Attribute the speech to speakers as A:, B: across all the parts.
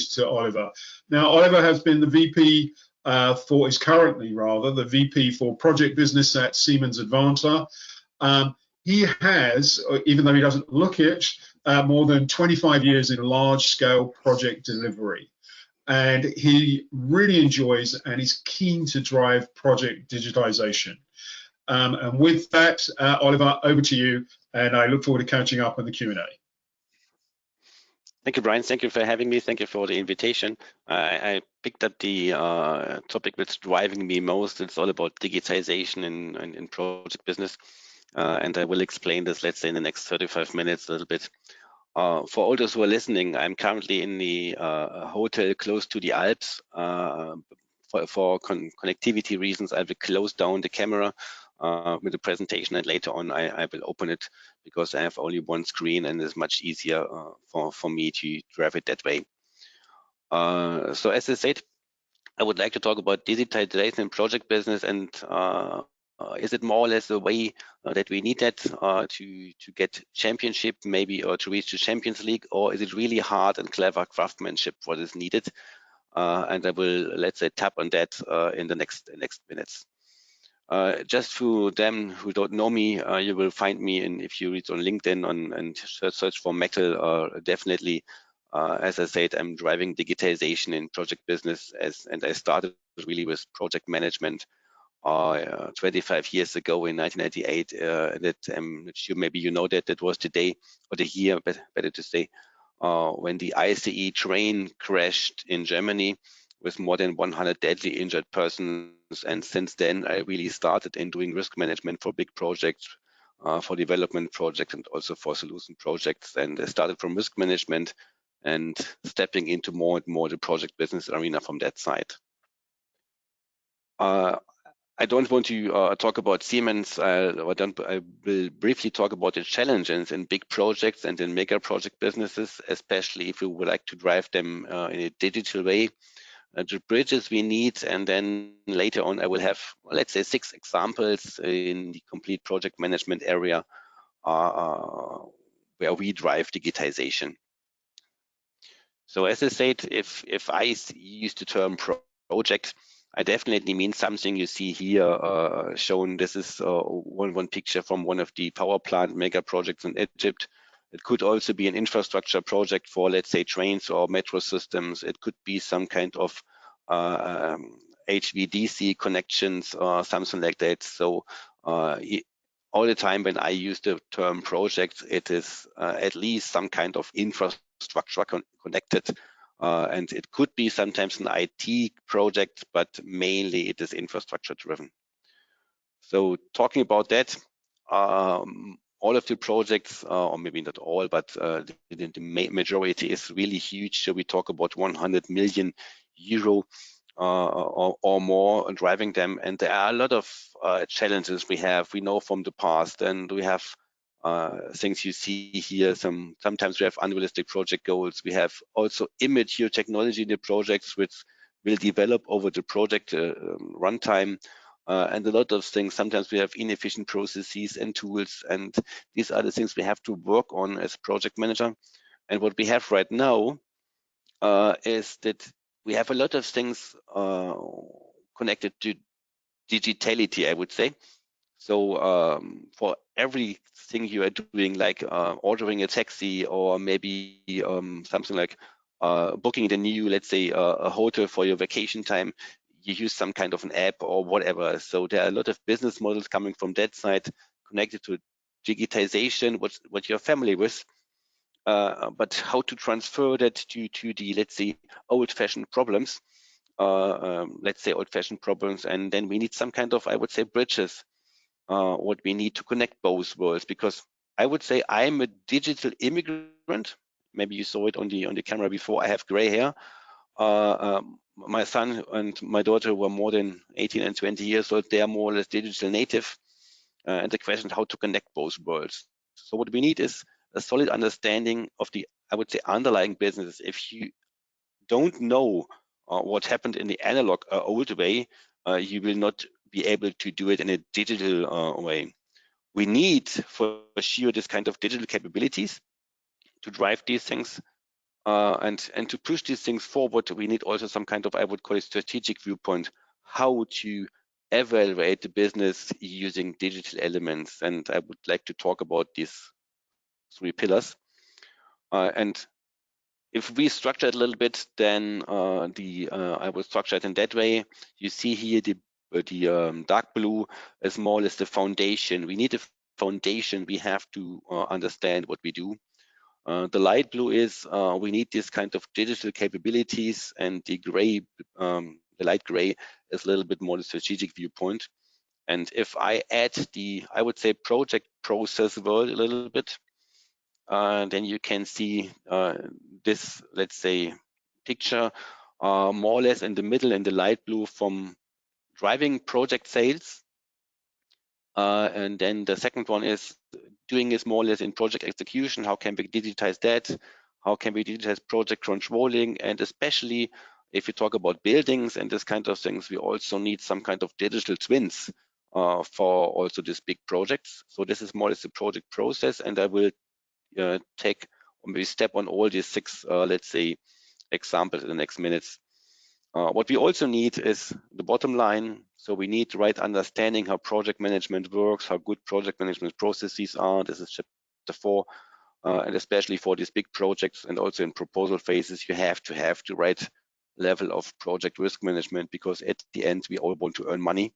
A: to Oliver. Now, Oliver has been the VP is currently rather the VP for project business at Siemens Advanta. He has, even though he doesn't look it, more than 25 years in large-scale project delivery. And he really enjoys and is keen to drive project digitization. And with that, Oliver, over to you, and I look forward to catching up on the Q&A.
B: Thank you, Brian. Thank you for having me. Thank you for the invitation. I picked up the topic that's driving me most. It's all about digitization in project business. And I will explain this, let's say, in the next 35 minutes a little bit. For all those who are listening, I'm currently in the hotel close to the Alps. For connectivity reasons, I will close down the camera with the presentation, and later on I will open it because I have only one screen and it's much easier for me to drive it that way. So as I said, I would like to talk about digitization in project business, and is it more or less the way that we need that to get championship maybe, or to reach the Champions League, or is it really hard and clever craftsmanship what is needed? And I will, let's say, tap on that in the next minutes. Just for them who don't know me, you will find me, and if you read on LinkedIn and search for Maeckel, definitely, as I said, I'm driving digitization in project business, and I started really with project management 25 years ago in 1998. That I'm not sure, maybe you know that was the day or the year, better to say, when the ICE train crashed in Germany with more than 100 deadly injured persons. And since then, I really started in doing risk management for big projects, for development projects, and also for solution projects. And I started from risk management and stepping into more and more the project business arena from that side. I don't want to talk about Siemens. I will briefly talk about the challenges in big projects and in mega project businesses, especially if we would like to drive them in a digital way. The bridges we need, and then later on I will have, let's say, 6 examples in the complete project management area where we drive digitization. So as I said, if I use the term project, I definitely mean something you see here shown. This is one picture from one of the power plant mega projects in Egypt. It could also be an infrastructure project for, let's say, trains or metro systems. It could be some kind of HVDC connections or something like that. So all the time when I use the term project, it is at least some kind of infrastructure connected. And it could be sometimes an IT project, but mainly it is infrastructure driven. So talking about that, all of the projects, or maybe not all, but the majority is really huge. So we talk about 100 million euro or more driving them. And there are a lot of challenges we know from the past, and we have things you see here. Sometimes we have unrealistic project goals. We have also immature technology in the projects which will develop over the project runtime. And a lot of things, sometimes we have inefficient processes and tools, and these are the things we have to work on as project manager. And what we have right now is that we have a lot of things connected to digitality, I would say. So for everything you are doing, like ordering a taxi, or maybe something like booking the new, let's say, a hotel for your vacation time, you use some kind of an app or whatever. So there are a lot of business models coming from that side connected to digitization, what you're familiar with, but how to transfer that to the, let's say, old-fashioned problems, and then we need some kind of, I would say, bridges, what we need to connect both worlds, because I would say I'm a digital immigrant. Maybe you saw it on the camera before. I have gray hair. My son and my daughter were more than 18 and 20 years old. They are more or less digital native. And the question is how to connect both worlds. So what we need is a solid understanding of the, I would say, underlying business. If you don't know what happened in the analog old way, you will not be able to do it in a digital way. We need for sure this kind of digital capabilities to drive these things. And to push these things forward, we need also some kind of, I would call it, strategic viewpoint, how to evaluate the business using digital elements. And I would like to talk about these 3 pillars. And if we structure it a little bit, then I will structure it in that way. You see here the dark blue is more or less the foundation. We need a foundation. We have to understand what we do. The light blue is we need this kind of digital capabilities, and the gray, the light gray, is a little bit more the strategic viewpoint. And if I add the, I would say, project process world a little bit, then you can see this, let's say, picture more or less in the middle in the light blue from driving project sales. And then the second one is doing this more or less in project execution. How can we digitize that? How can we digitize project controlling? And especially if you talk about buildings and this kind of things, we also need some kind of digital twins for also these big projects. So this is more or less the project process, and I will take or maybe step on all these 6, let's say, examples in the next minutes. What we also need is the bottom line. So we need the right understanding how project management works, how good project management processes are. This is chapter 4. And especially for these big projects and also in proposal phases, you have to have the right level of project risk management, because at the end, we all want to earn money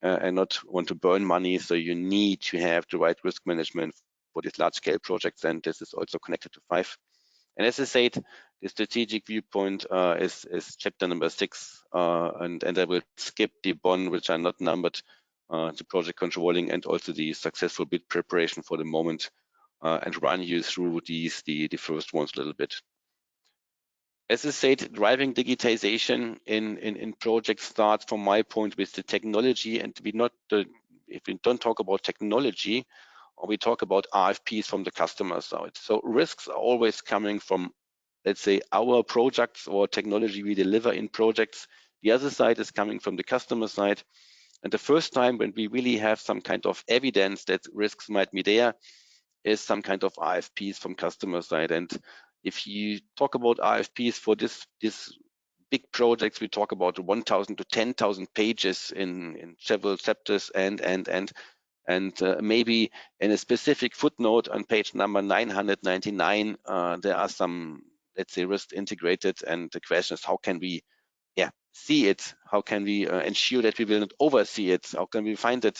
B: and not want to burn money. So you need to have the right risk management for these large scale projects. And this is also connected to 5. And as I said, the strategic viewpoint is chapter number 6, and I will skip the one which are not numbered, to project controlling and also the successful bid preparation for the moment, and run you through the first ones a little bit. As I said, driving digitization in projects starts from my point with the technology, and if we don't talk about technology, or we talk about RFPs from the customer side. So risks are always coming from, let's say, our projects or technology we deliver in projects. The other side is coming from the customer side. And the first time when we really have some kind of evidence that risks might be there is some kind of RFPs from customer side. And if you talk about RFPs for this big projects, we talk about 1,000 to 10,000 pages in several chapters and maybe in a specific footnote on page number 999, there are some, let's say, risks integrated, and the question is, how can we see it? How can we ensure that we will not oversee it? How can we find it?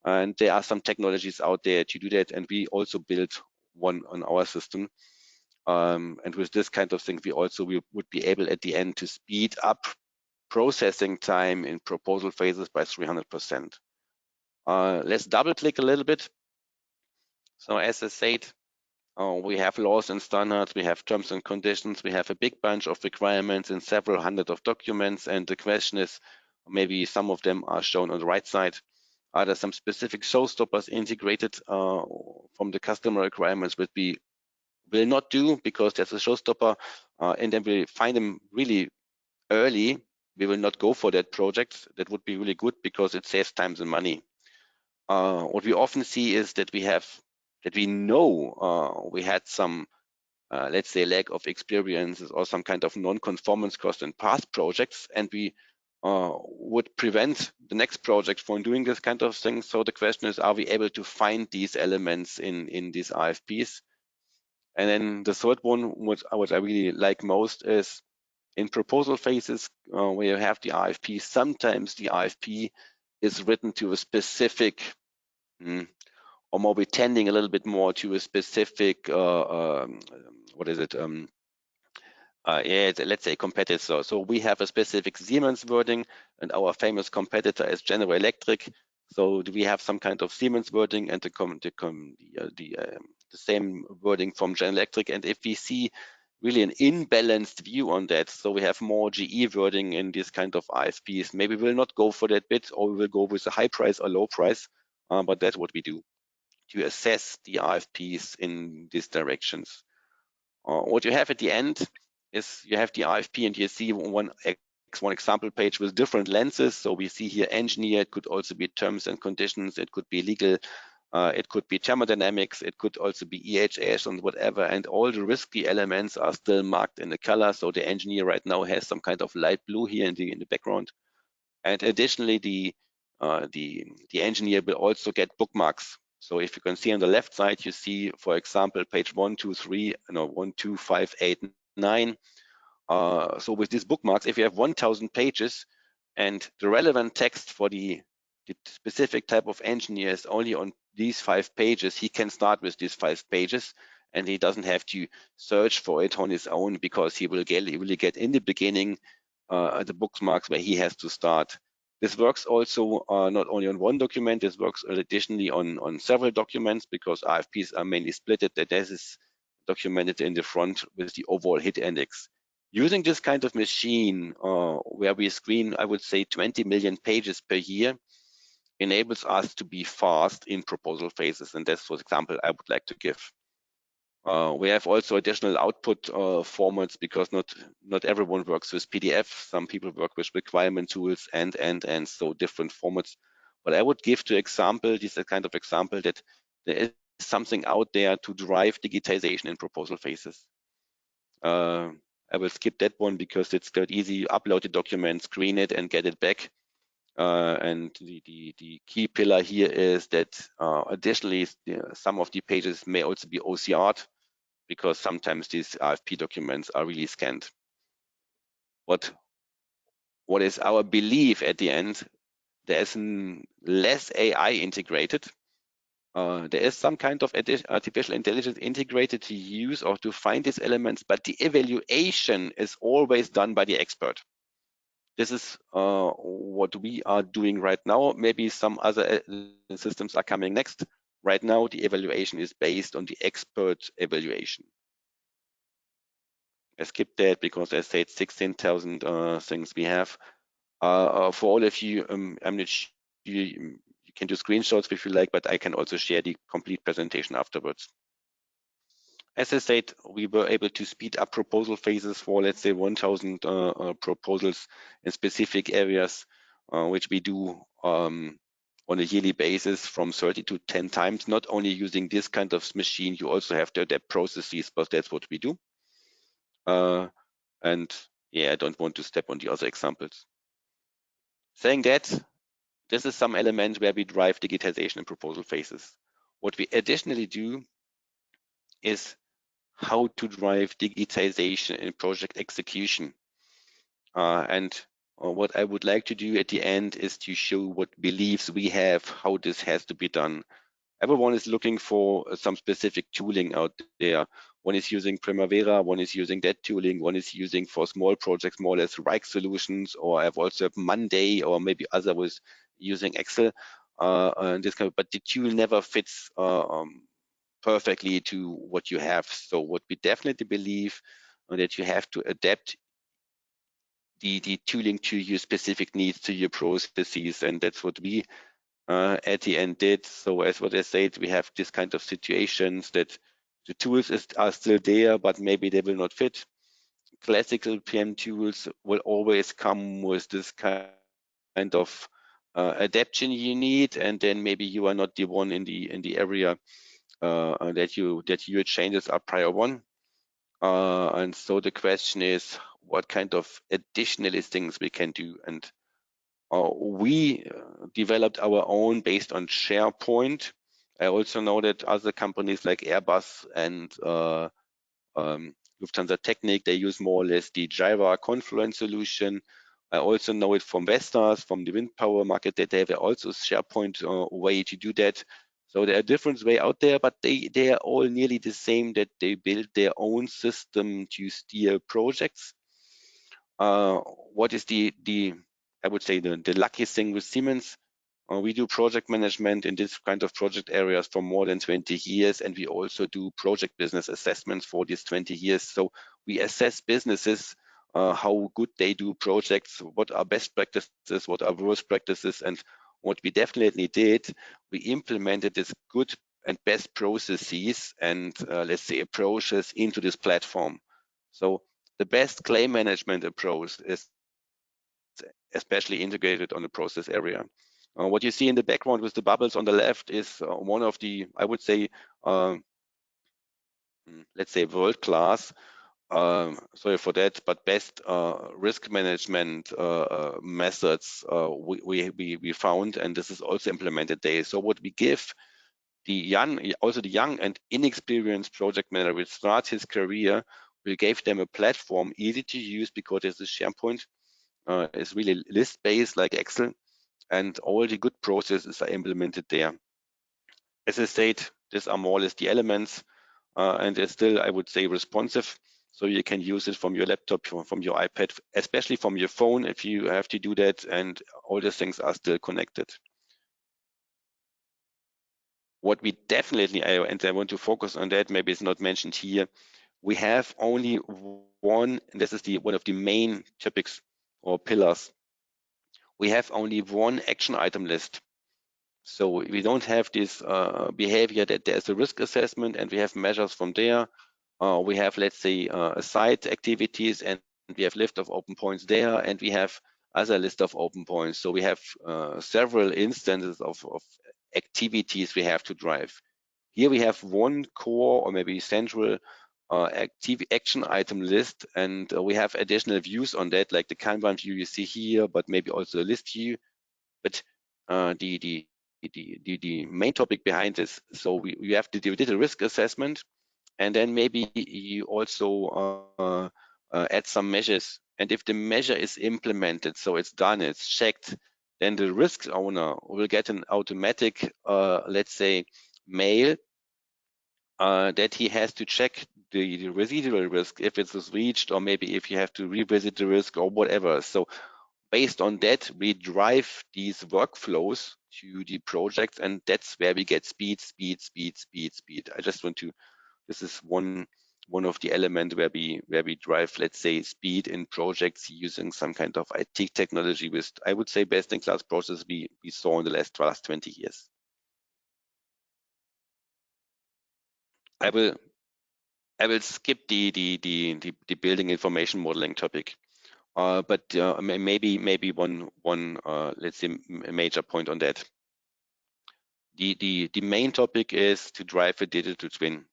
B: And there are some technologies out there to do that, and we also built one on our system. And with this kind of thing, we would be able at the end to speed up processing time in proposal phases by 300%. Let's double click a little bit. So as I said, we have laws and standards, we have terms and conditions, we have a big bunch of requirements in several hundred of documents. And the question is, maybe some of them are shown on the right side. Are there some specific showstoppers integrated from the customer requirements which we will not do because there's a showstopper, and then we find them really early? We will not go for that project. That would be really good because it saves time and money. What we often see is that we know we had some, let's say, lack of experiences or some kind of non-conformance cost in past projects, and we would prevent the next project from doing this kind of thing. So the question is, are we able to find these elements in these RFPs? And then the third one, what I really like most, is in proposal phases where you have the RFP. Sometimes the RFP is written to a specific, or maybe tending a little bit more to a specific, what is it? Let's say competitor. So we have a specific Siemens wording, and our famous competitor is General Electric. So do we have some kind of Siemens wording and the same wording from General Electric? And if we see really an imbalanced view on that, so we have more GE wording in this kind of RFPs, maybe we'll not go for that bid, or we will go with a high price or low price, but that's what we do to assess the RFPs in these directions. What you have at the end is you have the RFP, and you see one example page with different lenses. So we see here engineer, it could also be terms and conditions, it could be legal, It could be thermodynamics, it could also be EHS and whatever, and all the risky elements are still marked in the color. So the engineer right now has some kind of light blue here in the background. And additionally, the engineer will also get bookmarks. So if you can see on the left side, you see, for example, page 1, 2, 3, 1, 2, 5, 8, 9. So with these bookmarks, if you have 1,000 pages and the relevant text for the specific type of engineer is only on these 5 pages, he can start with these 5 pages and he doesn't have to search for it on his own, because he will get in the beginning the bookmarks where he has to start. This works also not only on one document, this works additionally on several documents, because RFPs are mainly splitted. That this is documented in the front with the overall hit index. Using this kind of machine, where we screen, I would say, 20 million pages per year, enables us to be fast in proposal phases. And that's, for example, I would like to give. We have also additional output formats, because not everyone works with PDF. Some people work with requirement tools and so different formats. But I would give the example, this kind of example, that there is something out there to drive digitization in proposal phases. I will skip that one because it's quite easy. Upload the document, screen it, and get it back. And the key pillar here is that additionally, some of the pages may also be OCR'd, because sometimes these RFP documents are really scanned. What is our belief at the end? There's less AI integrated. There is some kind of artificial intelligence integrated to use or to find these elements, but the evaluation is always done by the expert. This is what we are doing right now. Maybe some other systems are coming next. Right now, the evaluation is based on the expert evaluation. I skipped that because I said 16,000 things we have. For all of you, I'm not sure, you can do screenshots if you like, but I can also share the complete presentation afterwards. As I said, we were able to speed up proposal phases for, let's say, 1,000 proposals in specific areas, which we do on a yearly basis from 30 to 10 times. Not only using this kind of machine, you also have to adapt processes, but that's what we do. And yeah, I don't want to step on the other examples. Saying that, this is some element where we drive digitization in proposal phases. What we additionally do is how to drive digitization in project execution. And what I would like to do at the end is to show what beliefs we have, how this has to be done. Everyone is looking for some specific tooling out there. One is using Primavera, one is using that tooling, one is using for small projects more or less Rike solutions, or I've also have Monday, or maybe other was using Excel. And this kind of, but the tool never fits perfectly to what you have. So what we definitely believe that you have to adapt the tooling to your specific needs, to your processes, and that's what we at the end did. So as what I said, we have this kind of situations that the tools are still there, but maybe they will not fit. Classical PM tools will always come with this kind of adaptation you need, and then maybe you are not the one in the area that your changes are prior one. And so the question is, what kind of additional things we can do? And we developed our own based on SharePoint. I also know that other companies like Airbus and Lufthansa Technik, they use more or less the Jira Confluence solution. I also know it from Vestas, from the wind power market, that they have also SharePoint way to do that. So there are different ways out there, but they are all nearly the same, that they build their own system to steer projects. What is I would say the lucky thing with Siemens? We do project management in this kind of project areas for more than 20 years, and we also do project business assessments for these 20 years. So we assess businesses, how good they do projects, what are best practices, what are worst practices, and what we definitely did, we implemented this good and best processes and let's say approaches into this platform. So the best claim management approach is especially integrated on the process area. What you see in the background with the bubbles on the left is one of the, I would say, let's say world-class, sorry for that, but best risk management methods we found, and this is also implemented there. So what we give the young and inexperienced project manager will start his career, we gave them a platform easy to use because it's a SharePoint. It's really list-based like Excel, and all the good processes are implemented there. As I said, these are more or less the elements, and it's still, I would say, responsive. So you can use it from your laptop, from your iPad, especially from your phone if you have to do that, and all these things are still connected. What we definitely, and I want to focus on that, maybe it's not mentioned here, we have only one, and this is one of the main topics or pillars. We have only one action item list. So we don't have this behavior that there's a risk assessment and we have measures from there. We have, let's say, site activities, and we have list of open points there, and we have other list of open points. So we have several instances of activities we have to drive. Here we have one core or maybe central action item list, and we have additional views on that, like the Kanban view you see here, but maybe also a list view. But the main topic behind this, so we have to do a risk assessment, and then maybe you also add some measures. And if the measure is implemented, so it's done, it's checked, then the risk owner will get an automatic, let's say, mail that he has to check the residual risk, if it was reached, or maybe if you have to revisit the risk or whatever. So based on that, we drive these workflows to the projects, and that's where we get speed. I just want to, this is one of the elements where we drive, let's say, speed in projects using some kind of IT technology with, I would say, best in class process we saw in the last 20 years. I will skip the building information modeling topic. But maybe one let's say major point on that. The main topic is to drive a digital twin,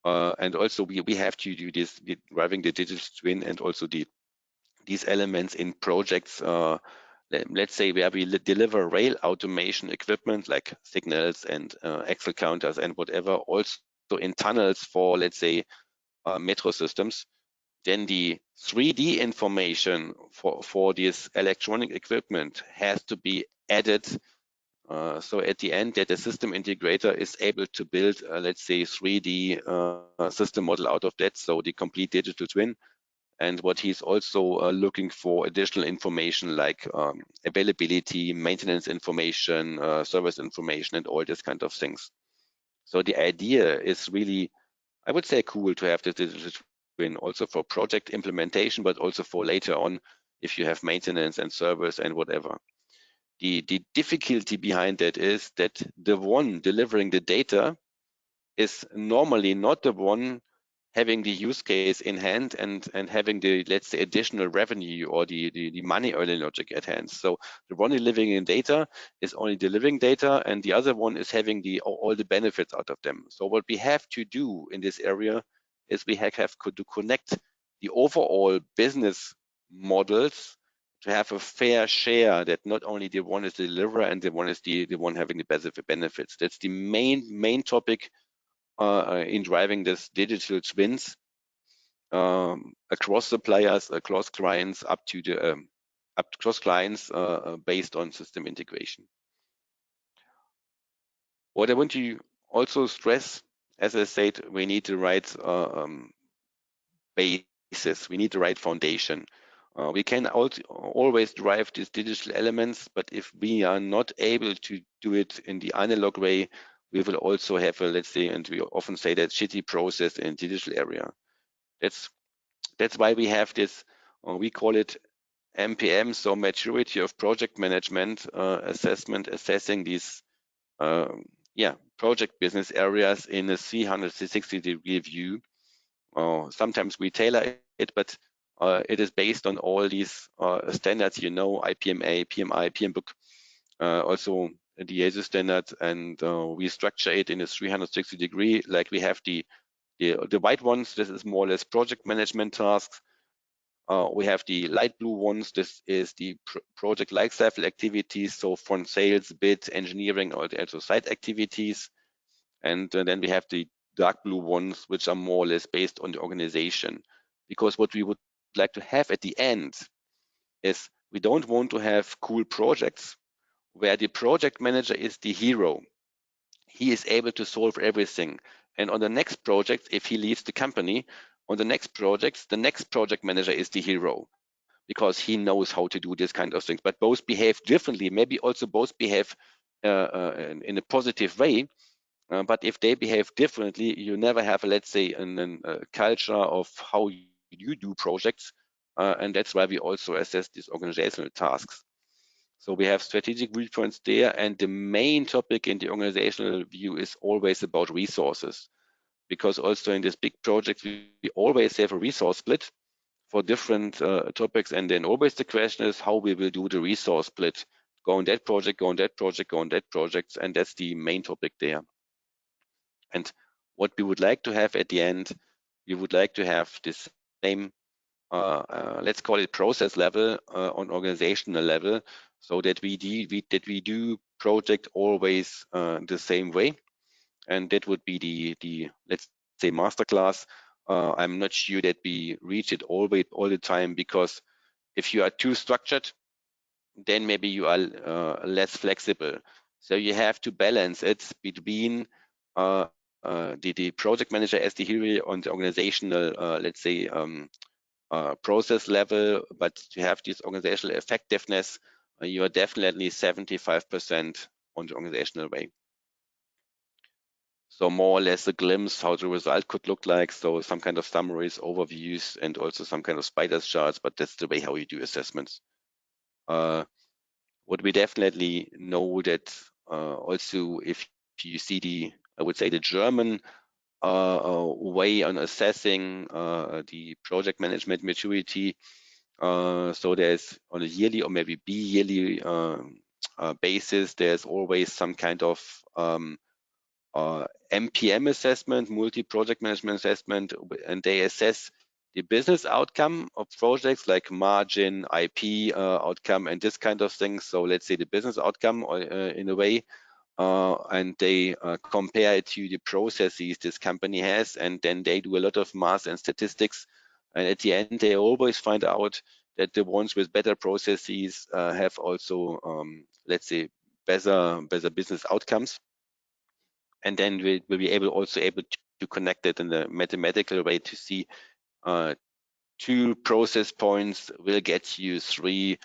B: and also we have to do this driving the digital twin, and also these elements in projects. Let's say where we deliver rail automation equipment like signals and axle counters and whatever, also in tunnels for, let's say, metro systems. Then the 3D information for this electronic equipment has to be added. So at the end, that the system integrator is able to build, let's say, 3D system model out of that, so the complete digital twin. And what he's also looking for additional information like availability, maintenance information, service information, and all this kind of things. So the idea is really, I would say, cool to have the digital twin also for project implementation, but also for later on if you have maintenance and service and whatever. The difficulty behind that is that the one delivering the data is normally not the one having the use case in hand and having the, let's say, additional revenue or the money earning logic at hand. So the one living in data is only delivering data, and the other one is having all the benefits out of them. So what we have to do in this area is we have to connect the overall business models to have a fair share, that not only the one is the deliverer and the one is the one having the benefits. That's the main topic in driving this digital twins across suppliers, across clients, up to the across clients based on system integration. What I want to also stress, as I said, we need the right basis, we need the right foundation. We can always drive these digital elements, but if we are not able to do it in the analog way, we will also have a, let's say, and we often say that, shitty process in digital area. That's why we have this, we call it MPM, so maturity of project management assessment, assessing these project business areas in a 360-degree view. Sometimes we tailor it, but it is based on all these standards, you know, IPMA, PMI, PMBOK, also the ISO standard, and we structure it in a 360-degree. Like we have the white ones. This is more or less project management tasks. We have the light blue ones. This is the project lifecycle activities. So from sales, bid, engineering, or also site activities. And then we have the dark blue ones, which are more or less based on the organization. Because what we would like to have at the end is we don't want to have cool projects where the project manager is the hero. He is able to solve everything. And on the next project, if he leaves the company, on the next projects, the next project manager is the hero because he knows how to do this kind of things. But both behave differently. Maybe also both behave in a positive way. But if they behave differently, you never have, let's say, a culture of how you do projects. And that's why we also assess these organizational tasks. So we have strategic viewpoints there, and the main topic in the organizational view is always about resources, because also in this big project, we always have a resource split for different topics, and then always the question is how we will do the resource split. Go on that project, go on that project, go on that project, and that's the main topic there. And what we would like to have at the end, we would like to have this same let's call it process level on organizational level, so that we do project always the same way, and that would be the let's say masterclass. I'm not sure that we reach it all the time, because if you are too structured, then maybe you are less flexible. So you have to balance it between the project manager as the hero on the organizational let's say process level, but to have this organizational effectiveness, you are definitely 75% on the organizational way. So more or less a glimpse how the result could look like. So some kind of summaries, overviews, and also some kind of spiders charts, but that's the way how you do assessments. What we definitely know that also if you see the, I would say the German way on assessing the project management maturity. So there's on a yearly or maybe bi-yearly basis, there's always some kind of MPM assessment, multi-project management assessment, and they assess the business outcome of projects like margin, IP outcome, and this kind of things. So let's say the business outcome in a way, and they compare it to the processes this company has, and then they do a lot of math and statistics, and at the end they always find out that the ones with better processes have also let's say better business outcomes, and then we'll be able to connect it in a mathematical way to see 2 process points will get you 3%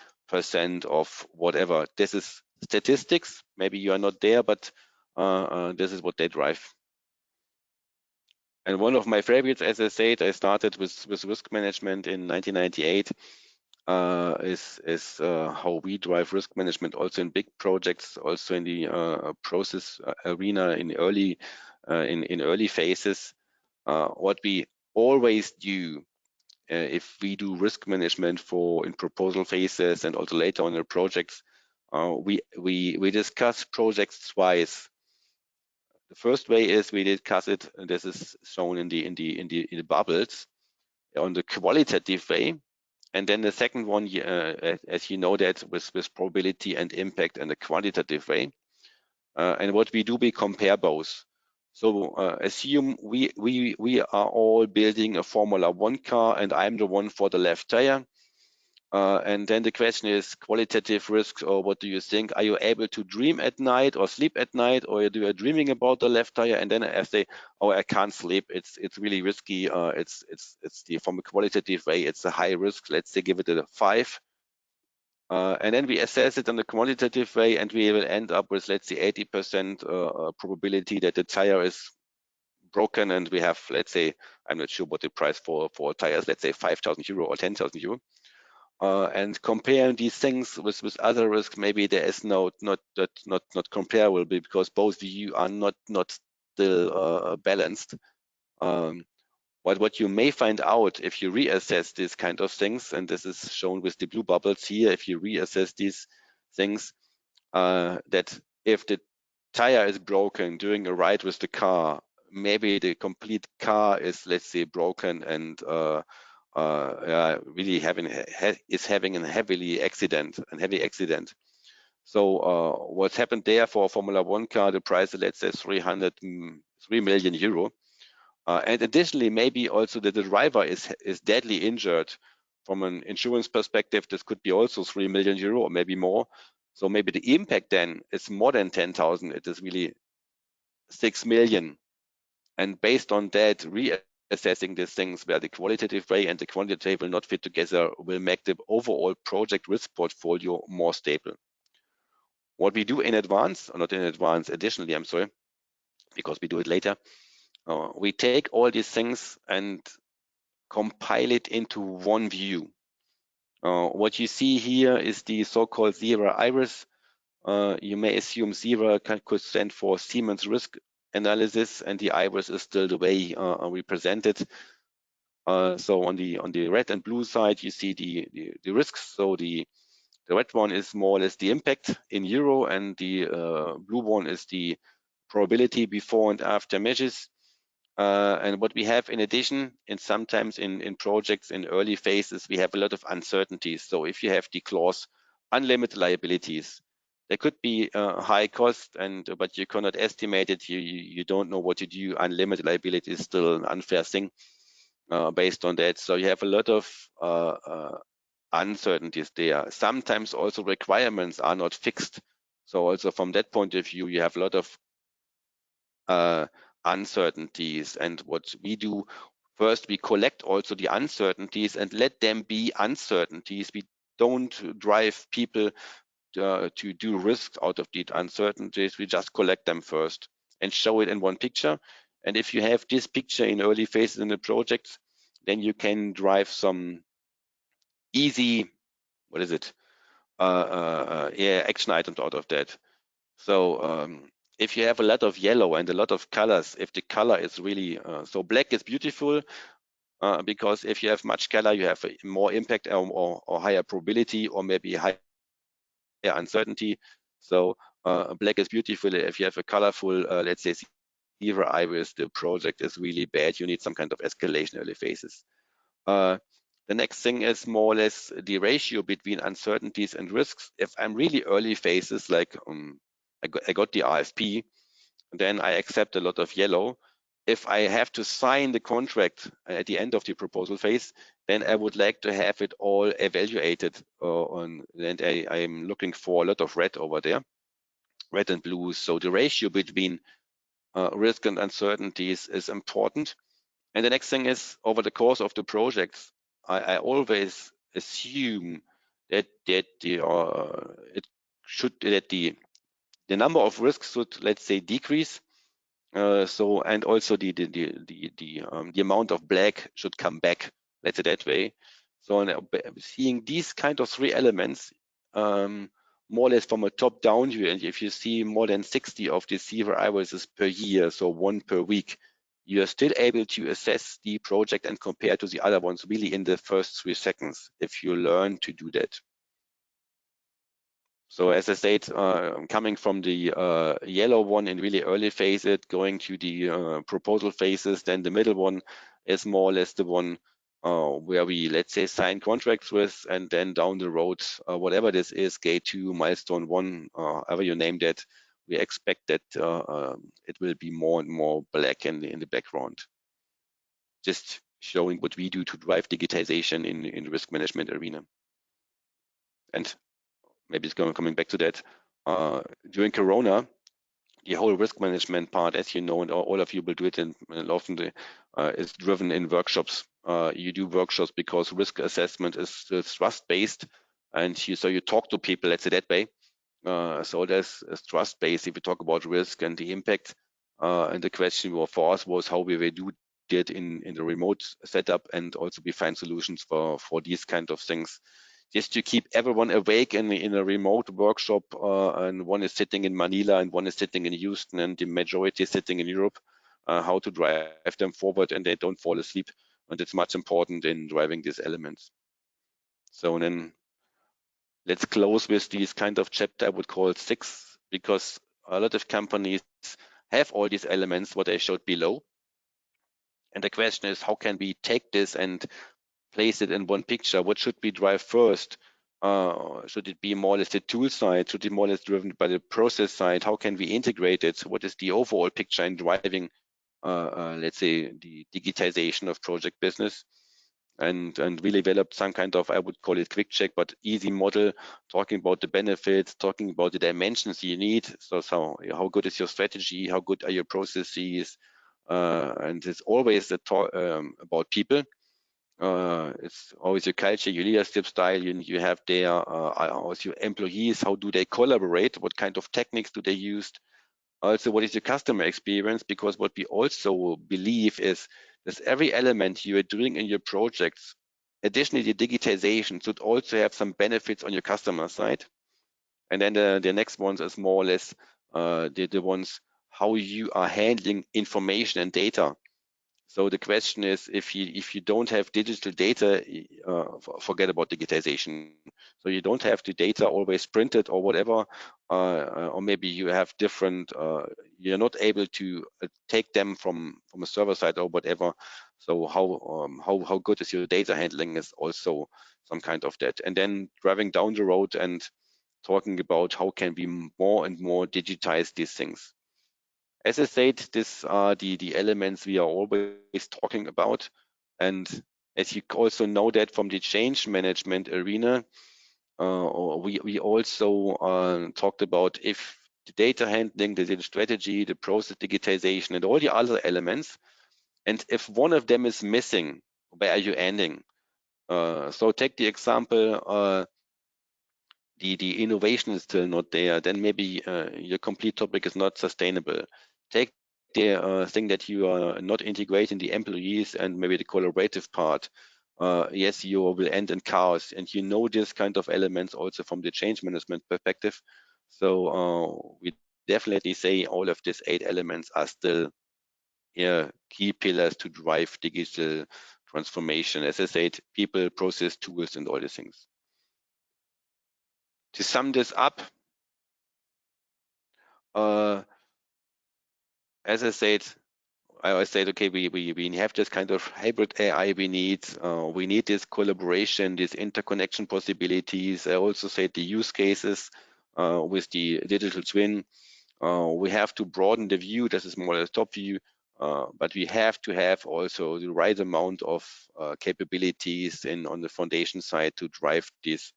B: of whatever. This is statistics. Maybe you are not there, but this is what they drive. And one of my favorites, as I said, I started with risk management in 1998. Is how we drive risk management also in big projects, also in the process arena in early phases. What we always do if we do risk management in proposal phases and also later on in projects, we discuss projects twice. The first way is we discuss it, and this is shown in the bubbles, on the qualitative way, and then the second one, as you know, that with probability and impact and the quantitative way. And what we do, we compare both. So assume we are all building a Formula 1 car, and I'm the one for the left tire. And then the question is qualitative risks, or what do you think? Are you able to dream at night or sleep at night, or do you dreaming about the left tire? And then I say, oh, I can't sleep. It's really risky. It's from a qualitative way, it's a high risk. Let's say give it a 5. And then we assess it on the quantitative way, and we will end up with, let's say, 80% probability that the tire is broken, and we have, let's say, I'm not sure what the price for tires, let's say 5,000 euro or 10,000 euro. And comparing these things with other risks, maybe there is not comparable, because both views are not still balanced. What you may find out if you reassess these kind of things, and this is shown with the blue bubbles here, if you reassess these things, that if the tire is broken during a ride with the car, maybe the complete car is, let's say, broken and really having a heavy accident. So what's happened there for a Formula One car, the price is, let's say, 3 million euro. And additionally, maybe also that the driver is deadly injured. From an insurance perspective, this could be also 3 million euro or maybe more. So maybe the impact then is more than 10,000. It is really 6 million. And based on that, reassessing these things where the qualitative way and the quantitative will not fit together will make the overall project risk portfolio more stable. What we do in advance, or not in advance, additionally, I'm sorry, because we do it later, we take all these things and compile it into one view. What you see here is the so-called Zebra iris. You may assume Zebra could stand for Siemens risk analysis, and the iris is still the way we present it. So on the red and blue side, you see the risks. So the red one is more or less the impact in euro, and the blue one is the probability before and after measures. And what we have in addition, and sometimes in projects in early phases, we have a lot of uncertainties. So if you have the clause unlimited liabilities, there could be high cost, but you cannot estimate it. You don't know what to do. Unlimited liability is still an unfair thing based on that. So you have a lot of uncertainties there. Sometimes also requirements are not fixed. So also from that point of view, you have a lot of uncertainties. And what we do, first, we collect also the uncertainties and let them be uncertainties. We don't drive people to do risks out of these uncertainties. We just collect them first and show it in one picture. And if you have this picture in early phases in the project, then you can drive some easy, action items out of that. So if you have a lot of yellow and a lot of colors, if the color is really, so black is beautiful, because if you have much color, you have more impact or higher probability, or maybe higher uncertainty. So black is beautiful. If you have a colorful, let's say, Zebra iris, the project is really bad. You need some kind of escalation early phases. The next thing is more or less the ratio between uncertainties and risks. If I'm really early phases, like I got the RFP, then I accept a lot of yellow. If I have to sign the contract at the end of the proposal phase, then I would like to have it all evaluated and I'm looking for a lot of red over there, red and blue. So the ratio between risk and uncertainties is important. And the next thing is, over the course of the projects, I always assume that the number of risks should, let's say, decrease. And also the amount of black should come back, let's say that way. So seeing these kind of three elements, more or less from a top-down view, and if you see more than 60 of these Zebra irises per year, so one per week, you are still able to assess the project and compare to the other ones really in the first 3 seconds if you learn to do that. So as I said, coming from the yellow one in really early phases, going to the proposal phases, then the middle one is more or less the one where we, let's say, sign contracts with, and then down the road, whatever this is, gate 2, milestone 1, however you name that, we expect that it will be more and more black in the background. Just showing what we do to drive digitization in the risk management arena. And maybe it's coming back to that. During Corona, the whole risk management part, as you know, and all of you will do it, and often is driven in workshops. You do workshops because risk assessment is trust-based, and so you talk to people, let's say that way. So there's trust-based if you talk about risk and the impact. And the question for us was how we will do it in the remote setup, and also we find solutions for these kind of things. Just to keep everyone awake in a remote workshop, and one is sitting in Manila and one is sitting in Houston, and the majority is sitting in Europe, how to drive them forward and they don't fall asleep. And it's much important in driving these elements. So then let's close with these kind of chapter I would call 6, because a lot of companies have all these elements what I showed below. And the question is, how can we take this and place it in one picture? What should we drive first? Should it be more or less the tool side? Should it be more or less driven by the process side? How can we integrate it? What is the overall picture in driving, let's say, the digitization of project business? And we developed some kind of, I would call it quick check, but easy model, talking about the benefits, talking about the dimensions you need. So how good is your strategy? How good are your processes? And it's always the talk about people. It's always your culture, your leadership style. You have there also your employees. How do they collaborate? What kind of techniques do they use? Also, what is your customer experience? Because what we also believe is that every element you are doing in your projects, additionally, the digitization should also have some benefits on your customer side. And then the next ones is more or less the ones how you are handling information and data. So the question is, if you don't have digital data, forget about digitization. So you don't have the data always printed or whatever, or maybe you have different. You're not able to take them from a server side or whatever. So how good is your data handling is also some kind of that. And then driving down the road and talking about how can we more and more digitize these things. As I said, these are the elements we are always talking about. And as you also know that from the change management arena, we also talked about if the data handling, the data strategy, the process digitization, and all the other elements, and if one of them is missing, where are you ending? So take the example, the innovation is still not there, then maybe your complete topic is not sustainable. Take the thing that you are not integrating the employees and maybe the collaborative part. Yes, you will end in chaos, and you know this kind of elements also from the change management perspective. So we definitely say all of these 8 elements are still key pillars to drive digital transformation. As I said, people, process, tools, and all these things. To sum this up, as I said, I always said, okay, we have this kind of hybrid AI we need this collaboration, these interconnection possibilities. I also said the use cases with the digital twin. We have to broaden the view. This is more or less top view, but we have to have also the right amount of capabilities on the foundation side to drive these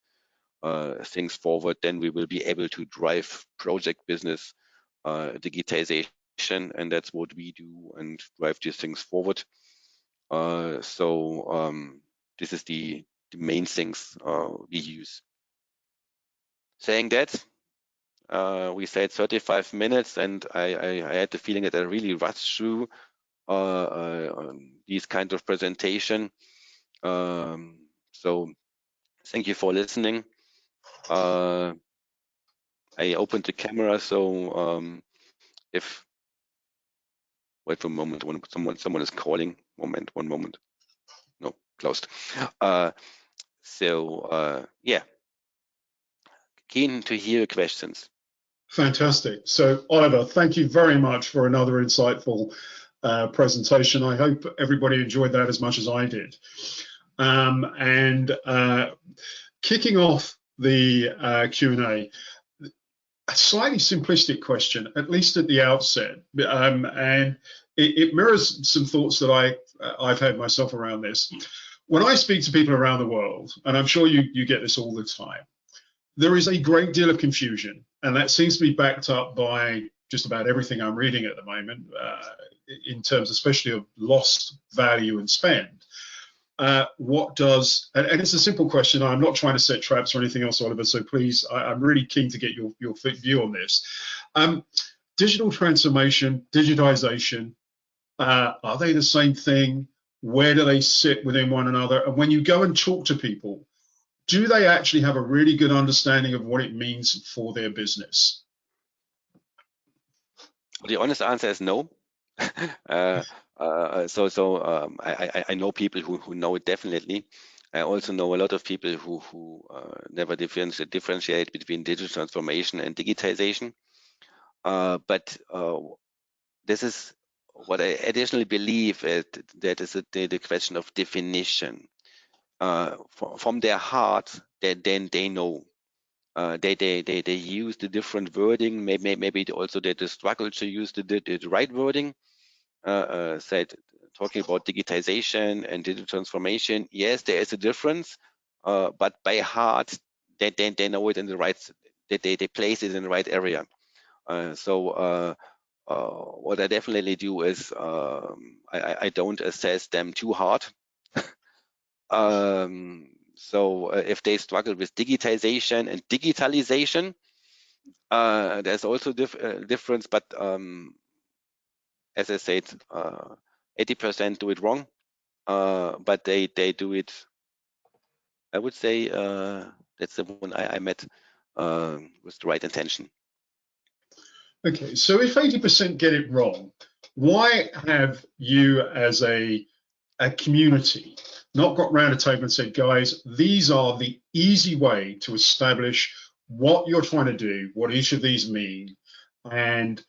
B: things forward. Then we will be able to drive project business digitization, and that's what we do and drive these things forward. So this is the main things we use. Saying that, we said 35 minutes, and I had the feeling that I really rushed through these kind of presentation. So thank you for listening. I opened the camera, so if wait for a moment, when someone is calling. One moment. No, closed. Yeah, keen to hear questions.
A: Fantastic. So Oliver, thank you very much for another insightful presentation. I hope everybody enjoyed that as much as I did. Kicking off the Q&A, a slightly simplistic question, at least at the outset, and it mirrors some thoughts that I've had myself around this. When I speak to people around the world, and I'm sure you get this all the time, there is a great deal of confusion, and that seems to be backed up by just about everything I'm reading at the moment, in terms especially of lost value and spend. What does, and it's a simple question, I'm not trying to set traps or anything else, Oliver, so please, I'm really keen to get your view on this. Digital transformation, digitization, are they the same thing? Where do they sit within one another? And when you go and talk to people, do they actually have a really good understanding of what it means for their business?
B: The honest answer is no. I know people who know it definitely. I also know a lot of people who never differentiate between digital transformation and digitization. But this is what I additionally believe, that is the question of definition. From their heart, then they know. They use the different wording. Maybe also they struggle to use the right wording. Said talking about digitization and digital transformation. Yes, there is a difference, but by heart they know it in the right. They place it in the right area. So what I definitely do is I don't assess them too hard. So if they struggle with digitization and digitalization, there's also difference, but as I said, 80% do it wrong, but they do it. I would say that's the one I met with the right intention.
A: Okay, so if 80% get it wrong, why have you as a community not got round a table and said, guys, these are the easy way to establish what you're trying to do, what each of these mean, and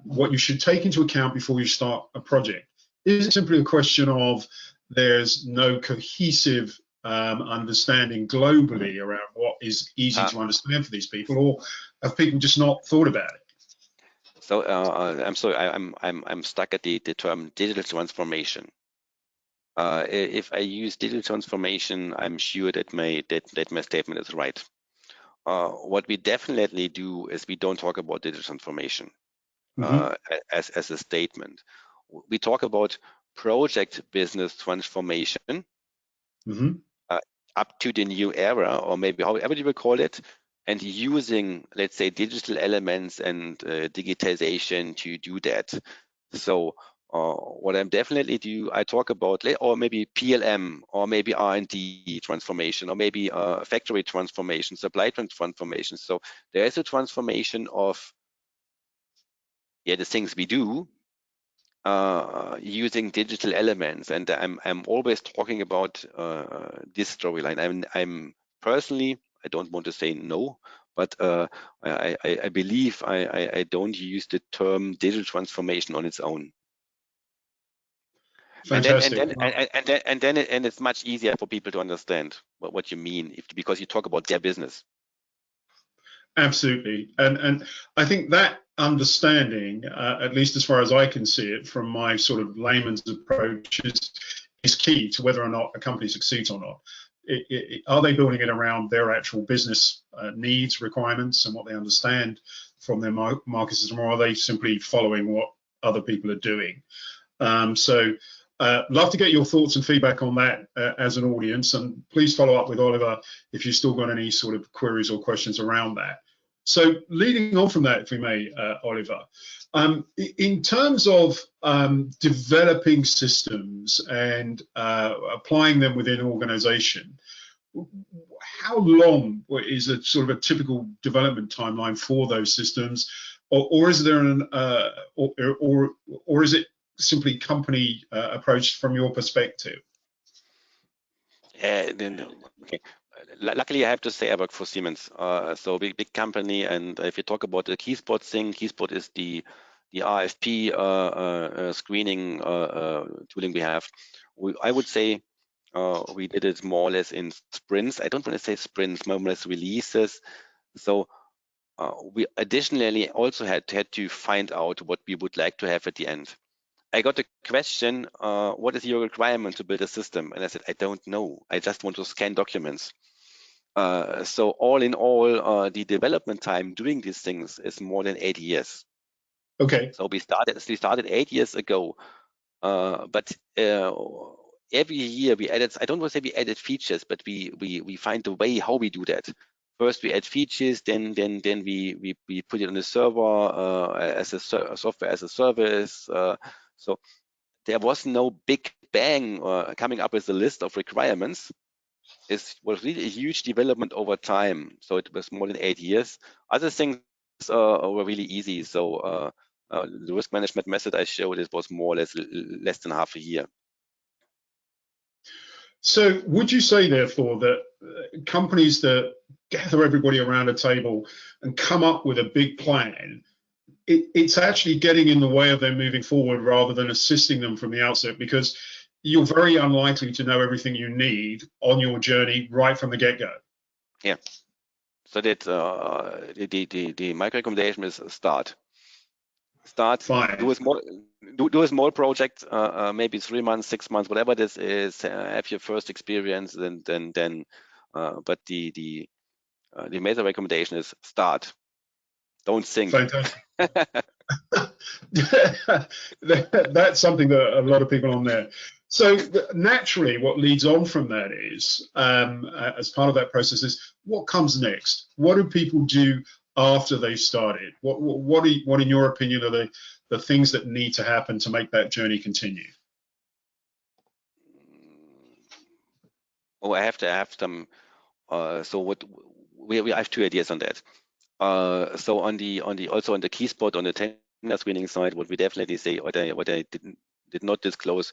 A: what you should take into account before you start a project? Is it simply a question of there's no cohesive understanding globally around what is easy to understand for these people, or have people just not thought about it?
B: So I'm sorry, I'm stuck at the term digital transformation. If I use digital transformation, I'm sure that my statement is right. What we definitely do is we don't talk about digital transformation as a statement. We talk about project business transformation up to the new era, or maybe however you will call it, and using, let's say, digital elements and digitization to do that. So what I'm definitely do, I talk about, or maybe PLM, or maybe R&D transformation, or maybe factory transformation, supply chain transformation. So there is a transformation of the things we do using digital elements, and I'm always talking about this storyline. I'm personally, I don't want to say no, but I believe I don't use the term digital transformation on its own.
A: Fantastic.
B: And then it's much easier for people to understand what you mean, because you talk about their business.
A: Absolutely, and I think that understanding, at least as far as I can see it from my sort of layman's approach, is key to whether or not a company succeeds or not. Are they building it around their actual business needs, requirements, and what they understand from their market system, or are they simply following what other people are doing? So love to get your thoughts and feedback on that as an audience, and please follow up with Oliver if you've still got any sort of queries or questions around that. So leading on from that, if we may, Oliver, in terms of developing systems and applying them within an organization, how long is a sort of a typical development timeline for those systems, or is there an or is it simply company approach from your perspective?
B: Okay. Luckily, I have to say I work for Siemens, so big company. And if you talk about the Keyspot thing, Keyspot is the RFP screening tooling we have. I would say we did it more or less in sprints. I don't want to say sprints, more or less releases. So we additionally also had to find out what we would like to have at the end. I got a question, what is your requirement to build a system? And I said, I don't know. I just want to scan documents. So all in all, the development time doing these things is more than 8 years.
A: Okay.
B: So we started 8 years ago, but every year we added, I don't want to say we added features, but we find a way how we do that. First we add features, then we put it on the server as a software as a service. So there was no big bang coming up with a list of requirements. It was really a huge development over time. So it was more than 8 years. Other things were really easy. So the risk management method I showed, it was more or less than half a year.
A: So would you say, therefore, that companies that gather everybody around a table and come up with a big plan, it's actually getting in the way of them moving forward rather than assisting them from the outset, because you're very unlikely to know everything you need on your journey right from the get-go.
B: Yeah. So that my recommendation is start.
A: Fine.
B: Do a small project, maybe 3 months, 6 months, whatever this is. Have your first experience, and then. But the major recommendation is start. Don't think.
A: Fantastic. That's something that a lot of people on there. So naturally, what leads on from that is, as part of that process, is what comes next. What do people do after they've started? What in your opinion, are the things that need to happen to make that journey continue?
B: Oh, I have to have them. So what we have 2 ideas on that. So on the key spot on the tender screening side, what we definitely say, what I did not disclose,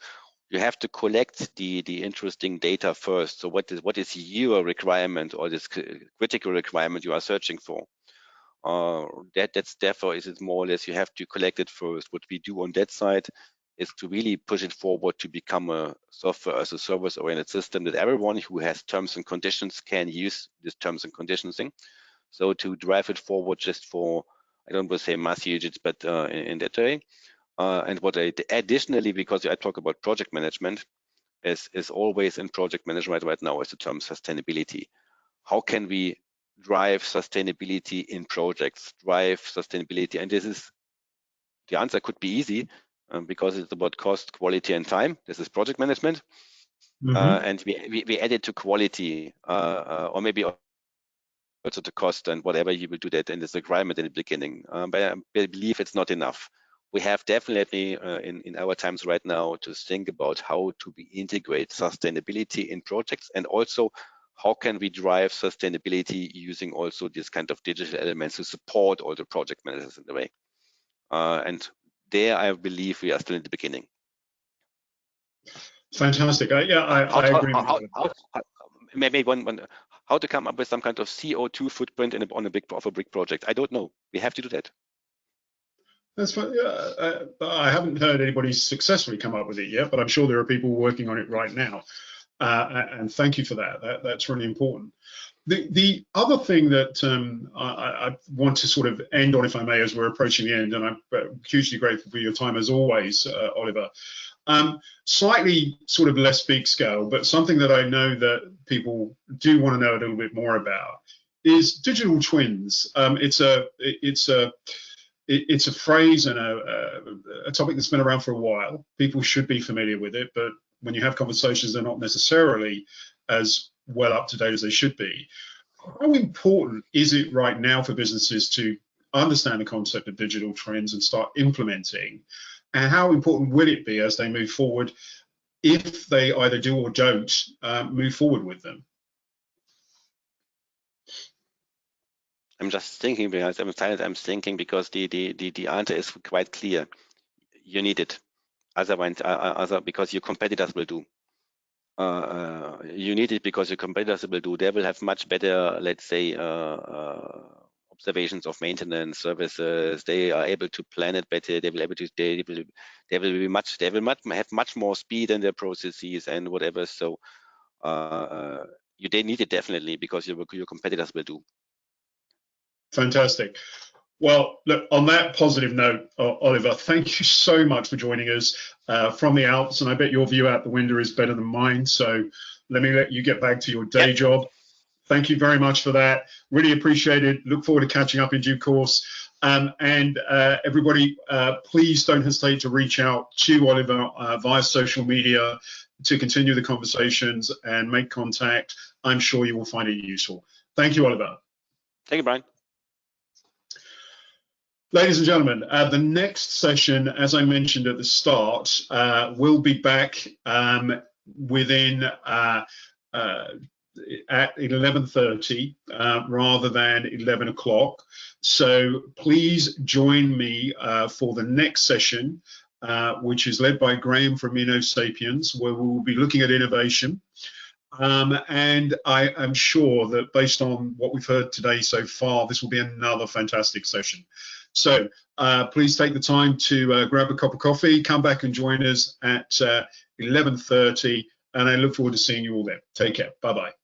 B: you have to collect the interesting data first. So what is your requirement, or this critical requirement you are searching for? That's therefore is it more or less you have to collect it first. What we do on that side is to really push it forward to become a software as a service oriented system that everyone who has terms and conditions can use this terms and conditions thing. So to drive it forward just for, I don't want to say mass usage, but in that way. And what I additionally, because I talk about project management, is always in project management right now is the term sustainability. How can we drive sustainability in projects, drive sustainability? And this is, the answer could be easy because it's about cost, quality, and time. This is project management. And we added to quality, or maybe also the cost and whatever. You will do that in this requirement in the beginning, but I believe it's not enough. We have definitely in our times right now to think about how to integrate sustainability in projects, and also how can we drive sustainability using also this kind of digital elements to support all the project managers in the way. And there, I believe we are still in the beginning.
A: Fantastic. I agree.
B: Maybe one how to come up with some kind of CO2 footprint on a brick project. I don't know. We have to do that.
A: That's fine. I haven't heard anybody successfully come up with it yet, but I'm sure there are people working on it right now. And thank you for that. That's really important. The other thing that I want to sort of end on, if I may, as we're approaching the end, and I'm hugely grateful for your time as always, Oliver. Slightly sort of less big scale, but something that I know that people do want to know a little bit more about is digital twins. It's a phrase and a topic that's been around for a while. People should be familiar with it, but when you have conversations, they're not necessarily as well up to date as they should be. How important is it right now for businesses to understand the concept of digital trends and start implementing? And how important will it be as they move forward, if they either do or don't move forward with them?
B: I'm just thinking because I'm silent. I'm thinking because the answer is quite clear. You need it, otherwise, because your competitors will do. You need it because your competitors will do. They will have much better, let's say, observations of maintenance services. They are able to plan it better. They will have much more speed in their processes and whatever. So they need it definitely because your competitors will do.
A: Fantastic. Well, look, on that positive note, Oliver, thank you so much for joining us from the Alps, and I bet your view out the window is better than mine. So let me let you get back to your day job. Thank you very much for that. Really appreciate it. Look forward to catching up in due course. And everybody, please don't hesitate to reach out to Oliver via social media to continue the conversations and make contact. I'm sure you will find it useful. Thank you, Oliver.
B: Thank you, Brian.
A: Ladies and gentlemen, the next session, as I mentioned at the start, will be back within at 11:30 rather than 11 o'clock. So please join me for the next session which is led by Graham from InnoSapiens, where we will be looking at innovation. And I am sure that based on what we've heard today so far, this will be another fantastic session. So please take the time to grab a cup of coffee, come back and join us at 11:30, and I look forward to seeing you all there. Take care. Bye-bye.